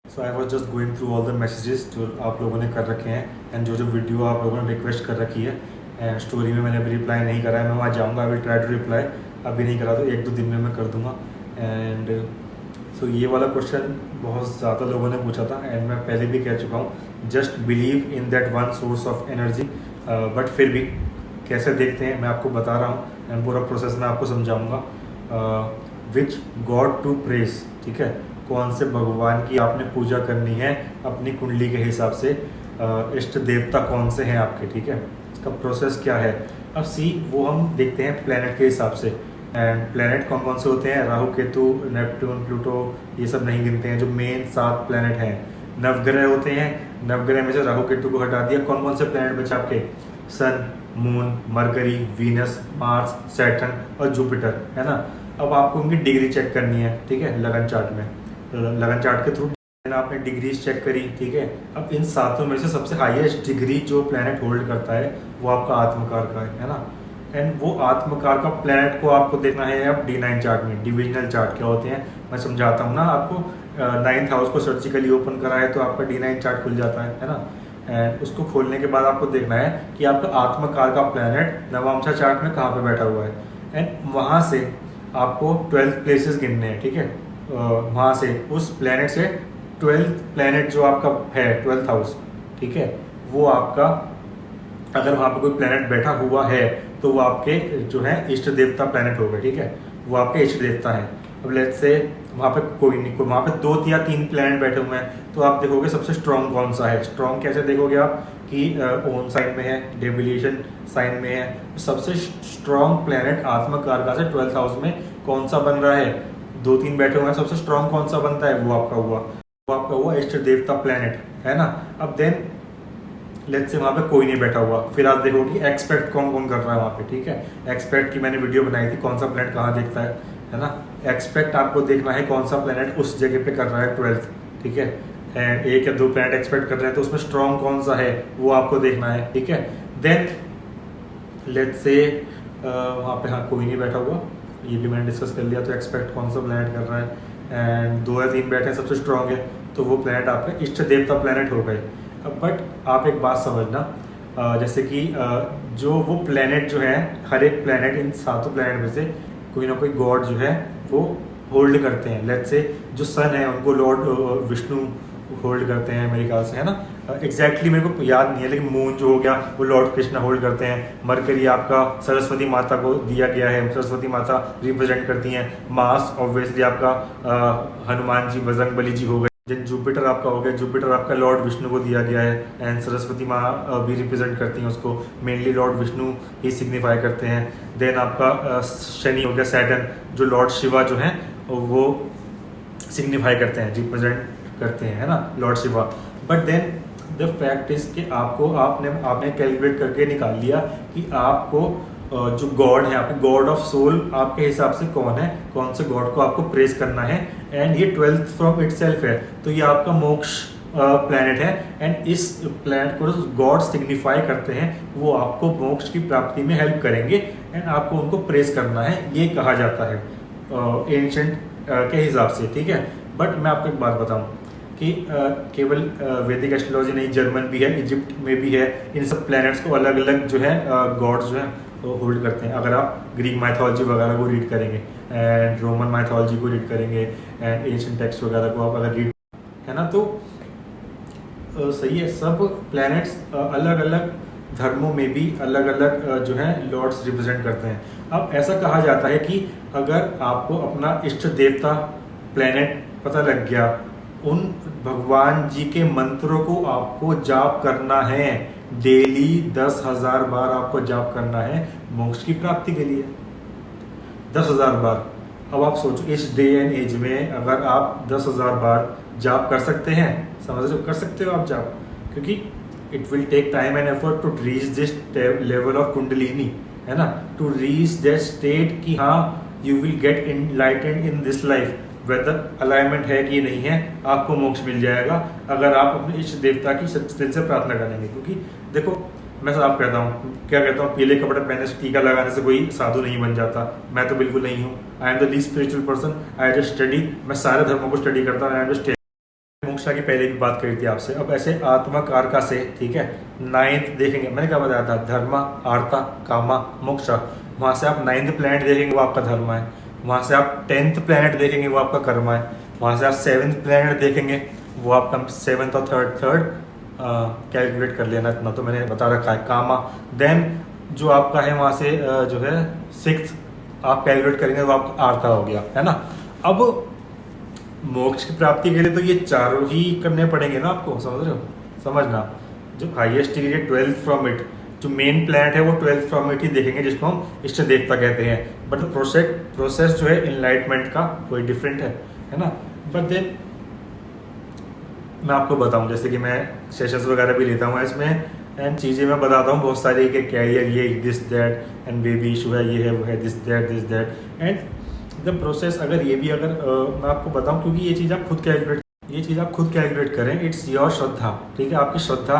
So I was just going through all the messages जो आप लोगों ने कर रखे हैं एंड जो जो वीडियो आप लोगों ने रिक्वेस्ट कर रखी है एंड स्टोरी में मैंने अभी रिप्लाई नहीं करा है। मैं वहाँ जाऊँगा, I will try to reply. अभी नहीं करा तो 1-2 दिन में मैं कर दूँगा। एंड सो ये वाला क्वेश्चन बहुत ज़्यादा लोगों ने पूछा था एंड मैं पहले भी कह चुका हूँ, just believe in that one source of energy. But फिर भी कैसे देखते हैं मैं आपको बता रहा हूँ एंड पूरा प्रोसेस मैं आपको समझाऊँगा। विच गॉड टू प्रेस, ठीक है, कौन से भगवान की आपने पूजा करनी है अपनी कुंडली के हिसाब से, इष्ट देवता कौन से हैं आपके, ठीक है, इसका प्रोसेस क्या है। अब सी वो हम देखते हैं प्लेनेट के हिसाब से। एंड प्लेनेट कौन कौन से होते हैं, राहु केतु नेपट्टून प्लूटो ये सब नहीं गिनते हैं, जो मेन 7 प्लेनेट हैं। नवग्रह होते हैं, नवग्रह में से राहु केतु को हटा दिया, कौन कौन से प्लेनेट बचे आपके, sun, moon, Mercury, Venus, Mars, Saturn और जुपिटर, है ना। अब आपको उनकी डिग्री चेक करनी है, ठीक है, लगन चार्ट में। लगन चार्ट के थ्रू आपने डिग्रीज चेक करी, ठीक है। अब इन 7 में से सबसे हाईएस्ट डिग्री जो प्लेनेट होल्ड करता है वो आपका आत्मकार का है ना। एंड वो आत्मकार का प्लेनेट को आपको देखना है अब D9 चार्ट में। डिविजनल चार्ट क्या होते हैं मैं समझाता हूँ ना आपको। 9th हाउस को सर्जिकली ओपन करा है तो आपका D9 चार्ट खुल जाता है ना। एंड उसको खोलने के बाद आपको देखना है कि आपका आत्मकार का प्लेनेट नवमशा चार्ट में कहाँ पे बैठा हुआ है। एंड वहाँ से आपको 12 प्लेसेस गिनने हैं, ठीक है। वहाँ से उस प्लेनेट से 12th प्लेनेट जो आपका है 12th हाउस, ठीक है, वो आपका अगर वहाँ पे कोई प्लेनेट बैठा हुआ है तो वो आपके जो है इष्ट देवता प्लेनेट हो गए, ठीक है, वो आपके इष्ट देवता हैं। अब लेट्स से वहाँ पे कोई नहीं, कोई वहाँ पे 2 या 3 प्लेनेट बैठे हुए हैं तो आप देखोगे सबसे स्ट्रॉन्ग कौन सा है। स्ट्रॉन्ग कैसे देखोगे आप कि ओन साइन में है, डेविलिएशन साइन में है, तो सबसे स्ट्रॉन्ग प्लेनेट आत्मकारका से 12th हाउस में कौन सा बन रहा है, 2-3 बैठे हुए हैं, सबसे स्ट्रॉन्ग कौन सा बनता है, वो आपका हुआ इष्ट देवता प्लेनेट, है ना। अब देन लेट्स से वहाँ पे कोई नहीं बैठा हुआ, फिर आप देखो कि एक्सपेक्ट कौन कौन कर रहा है वहाँ पे, ठीक है। एक्सपेक्ट की मैंने वीडियो बनाई थी, कौन सा प्लेनेट कहाँ देखता है ना। एक्सपेक्ट आपको देखना है कौन सा प्लेनेट उस जगह पे कर रहा है 12th, ठीक है। एंड 1 या 2 प्लेनेट एक्सपेक्ट कर रहे हैं तो उसमें स्ट्रॉन्ग कौन सा है वो आपको देखना है, ठीक है। देन लेट्स से वहाँ पे हाँ कोई नहीं बैठा हुआ, ये भी मैंने डिस्कस कर लिया, तो एक्सपेक्ट कौन सा प्लेनेट कर रहा है। एंड 2 या 3 बैठे हैं सबसे स्ट्रॉन्ग है तो वो प्लेनेट आपके इष्ट देवता प्लेनेट हो गए। अब बट आप एक बात समझना, जैसे कि जो वो प्लेनेट जो है, हर एक प्लेनेट इन 7 प्लेनेट में से कोई ना कोई गॉड जो है वो होल्ड करते हैं। लेट्स से जो सन है उनको लॉर्ड विष्णु होल्ड करते हैं मेरे ख्याल से, है ना। एग्जैक्टली मेरे को याद नहीं है लेकिन मून जो हो गया वो लॉर्ड कृष्णा होल्ड करते हैं। मरकरी आपका सरस्वती माता को दिया गया है, सरस्वती माता रिप्रेजेंट करती हैं। मार्स ऑब्वियसली आपका हनुमान जी, बजरंगबली जी हो गए। देन जुपिटर आपका हो गया, जुपिटर आपका लॉर्ड विष्णु को दिया गया है एंड सरस्वती माँ भी रिप्रेजेंट करती हैं उसको, मेनली लॉर्ड विष्णु ही सिग्निफाई करते हैं। देन आपका शनि हो गया, सैटर्न, जो लॉर्ड शिवा जो हैं वो सिग्निफाई करते हैं, रिप्रेजेंट करते हैं, है ना, Lord Shiva. But then the fact is कि आपने कैलकुलेट करके निकाल लिया कि आपको जो गॉड है, आपके गॉड ऑफ सोल आपके हिसाब से कौन है, कौन से गॉड को आपको प्रेस करना है। एंड ये 12th फ्रॉम इटसेल्फ है तो ये आपका मोक्ष प्लैनेट है। एंड इस प्लैनेट को गॉड सिग्निफाई करते हैं, वो आपको मोक्ष की प्राप्ति में हेल्प करेंगे एंड आपको उनको प्रेस करना है, ये कहा जाता है एंशंट के हिसाब से, ठीक है। बट मैं आपको एक बात बताऊं कि केवल वैदिक एस्ट्रोलॉजी नहीं, जर्मन भी है, इजिप्ट में भी है, इन सब प्लैनेट्स को अलग अलग जो है गॉड्स जो है वो होल्ड करते हैं। अगर आप ग्रीक माइथोलॉजी वगैरह को रीड करेंगे एंड रोमन माइथोलॉजी को रीड करेंगे एंड एशियन टेक्स्ट वगैरह को आप अगर रीड, है ना, तो सही है। सब प्लैनेट्स अलग अलग धर्मों में भी अलग अलग जो है लॉर्ड्स रिप्रेजेंट करते हैं। अब ऐसा कहा जाता है कि अगर आपको अपना इष्ट देवता प्लैनेट पता लग गया, उन भगवान जी के मंत्रों को आपको जाप करना है, डेली 10,000 बार आपको जाप करना है मोक्ष की प्राप्ति के लिए, 10,000 बार। अब आप सोचो इस डे एंड एज में अगर आप 10,000 बार जाप कर सकते हैं, समझ कर सकते हो आप जाप, क्योंकि it will take time and effort to reach this level of kundalini, है ना, टू रीच दैट स्टेट कि हाँ you will get enlightened in this life. Whether alignment है कि नहीं है, आपको मोक्ष मिल जाएगा अगर आप अपने इष्ट देवता की दिल से प्रार्थना करेंगे। क्योंकि देखो मैं साफ कहता हूँ, क्या कहता हूँ, पीले कपड़े पहनने से, टीका लगाने से कोई साधु नहीं बन जाता। मैं तो बिल्कुल नहीं हूँ। I am the least spiritual person, I just study, मैं सारे धर्मों को स्टडी करता हूँ, आई एम जस्ट मोक्षा की पहले भी बात करी थी आपसे। अब ऐसे आत्मा कारका से, ठीक है, 9th देखेंगे, मैंने क्या बताया था, धर्मा, आर्ता, कामा, मोक्षा। वहाँ से आप 9th प्लैनेट देखेंगे वो आपका धर्म है, वहाँ से आप 10th प्लैनेट देखेंगे वो आपका कर्म है, वहाँ से आप 7th प्लैनेट देखेंगे वो आपका 7th और थर्ड कैलकुलेट कर लेना, इतना तो मैंने बता रखा है। कामा देन जो आपका है वहाँ से जो है 6th आप कैलकुलेट करेंगे वो आपका आर्ता हो गया, है ना। अब मोक्ष की प्राप्ति के लिए तो ये चारों ही करने पड़ेंगे ना आपको, समझ रहे हो, समझना। जो हाईएस्ट डिग्री है 12th फ्रॉम इट, जो मेन प्लैनेट है वो 12th फ्रॉम इट ही देखेंगे, जिसको हम इष्ट देवता कहते हैं। बट प्रोसेस जो है इनलाइटमेंट का कोई डिफरेंट है ना। बट देन मैं आपको बताऊं, जैसे कि मैं सेशंस वगैरह भी लेता हूँ इसमें, एंड चीज़ें मैं बताता हूँ बहुत सारी कि कैरियर ये this that, and baby issue है, ये है वो है, this that and the process. अगर ये भी मैं आपको बताऊं, क्योंकि ये चीज़ आप खुद कैलकुलेट करें, इट्स योर श्रद्धा, ठीक है। आपकी श्रद्धा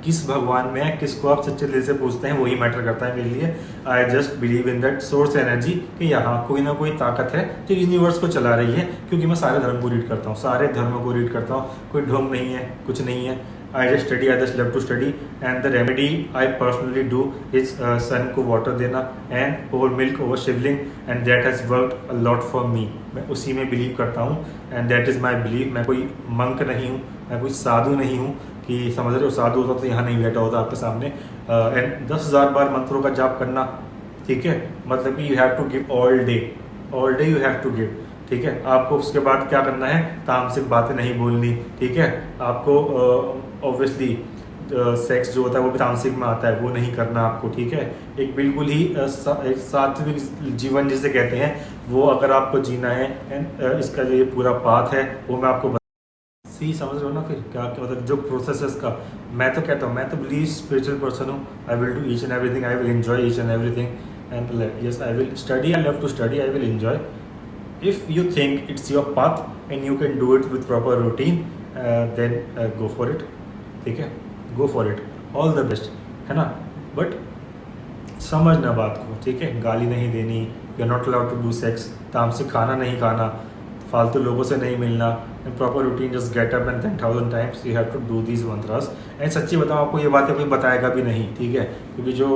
किस भगवान में है, किसको आप सच्चे दिल से पूछते हैं, वही मैटर करता है मेरे लिए। I just believe in that source energy कि यहाँ कोई ना कोई ताकत है जो यूनिवर्स को चला रही है, क्योंकि मैं सारे धर्म को रीड करता हूँ, सारे धर्मों को रीड करता हूँ, कोई ढोंग नहीं है, कुछ नहीं है। I just study, I just love to study, and the remedy I personally do is sun को water देना and pour milk over Shivling, and that has worked a lot for me। मैं उसी में बिलीव करता हूँ, and that is my belief। मैं कोई monk नहीं हूँ, मैं कोई साधु नहीं हूँ कि समझ रहे हो, साधु होता तो यहाँ नहीं बैठा होता आपके सामने। एंड 10,000 बार मंत्रों का जाप करना, ठीक है, मतलब कि you have to give all day you have to give, ठीक है। आपको उसके बाद क्या करना है, तामसिक बातें नहीं बोलनी, ठीक है। आपको ऑब्वियसली सेक्स जो होता है वो भी तामसिक में आता है, वो नहीं करना आपको, ठीक है। एक बिल्कुल ही एक सात्विक जीवन जिसे कहते हैं वो अगर आपको जीना है, एंड इसका जो ये पूरा पाथ है वो मैं आपको सी, समझ रहे हो ना। फिर क्या क्या मतलब जो प्रोसेस है इसका, मैं तो कहता हूँ, मैं तो बिलीव स्पिरिचुअल पर्सन हूँ। I will do each and everything, I will enjoy each and everything, and yes I will study, I love to study, I will enjoy. If you think it's your path and you can do it with proper routine, then go for it, ठीक है, go for it, all the best, है ना। But समझना बात को, ठीक है, गाली नहीं देनी, you are not allowed to do sex, तामसिक खाना नहीं खाना, फालतू लोगों से नहीं मिलना, and proper routine, just get up and 10,000 times you have to do these mantras. And सच्ची बताऊँ आपको, ये बातें कोई बताएगा भी नहीं, ठीक है, क्योंकि जो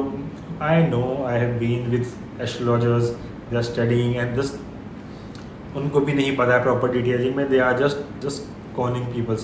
I know, I have been with astrologers, they are studying and just उनको भी नहीं पता है प्रॉपर डिटेलिंग में, they are just conning people.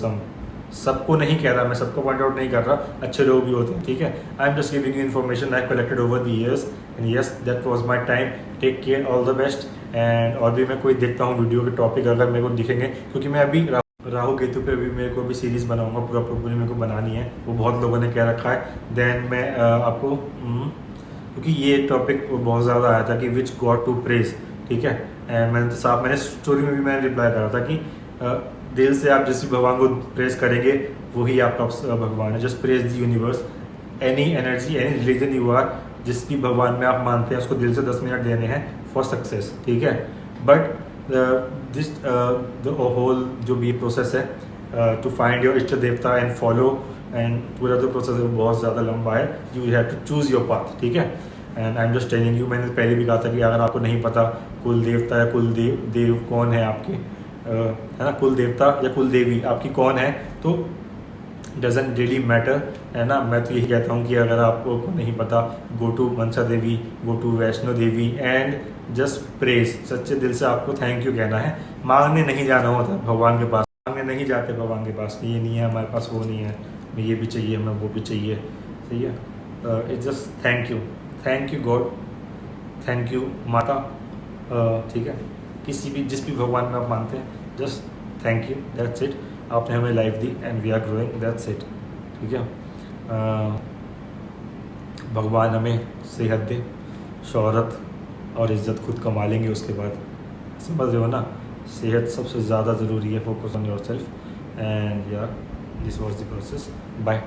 सबको नहीं कह रहा मैं, सबको पॉइंट आउट नहीं कर रहा, अच्छे लोग भी होते हैं, ठीक है। I am just giving you information I collected over the years, and yes that was my time. Take care, all the best. And और भी मैं कोई देखता हूँ वीडियो के टॉपिक अगर मेरे को दिखेंगे, क्योंकि मैं अभी राहु केतु पे भी मेरे को भी सीरीज़ बनाऊंगा, पूरी मेरे को बनानी है, वो बहुत लोगों ने कह रखा है। देन मैं आपको क्योंकि ये टॉपिक बहुत ज़्यादा आया था कि विच गॉड टू प्रेज, ठीक है। एंड मैंने स्टोरी में भी मैंने रिप्लाई करा था कि दिल से आप जिस भी भगवान को प्रेज करेंगे वही आपका भगवान है। Just praise the universe, any energy, any religion you are, जिस भी भगवान में आप मानते हैं उसको दिल से 10 मिनट देने हैं फॉर सक्सेस, ठीक है। बट दिस द होल जो भी प्रोसेस है टू फाइंड योर इष्ट देवता एंड फॉलो, एंड पूरा जो प्रोसेस है वो बहुत ज़्यादा लंबा है, you have to choose your path, ठीक है। And I am just telling you, मैंने पहले भी कहा था कि अगर आपको नहीं पता कुल देवता या कुल देव कौन है आपके, है ना, कुल देवता या कुल देवी आपकी कौन है, तो डजेंट रियली मैटर, है ना। मैं तो यही कहता हूँ कि अगर आपको नहीं पता, go to Mansa Devi, go to Vaishno Devi and just praise, सच्चे दिल से आपको थैंक यू कहना है। मांगने नहीं जाना होता भगवान के पास, मांगने नहीं जाते भगवान के पास, ये नहीं है हमारे पास, वो नहीं है, मैं ये भी चाहिए, मैं वो भी चाहिए, सही है। It's just thank you God, thank you माता, ठीक है, किसी भी जिस भी भगवान में आप मानते हैं, just thank you, that's it. आपने हमें लाइफ दी and we are growing, that's it, ठीक है। भगवान हमें सेहत दे, शोहरत और इज़्ज़त खुद कमा लेंगे उसके बाद, समझ रहे हो ना। सेहत सबसे ज़्यादा ज़रूरी है, focus on yourself and यार this was the process. Bye.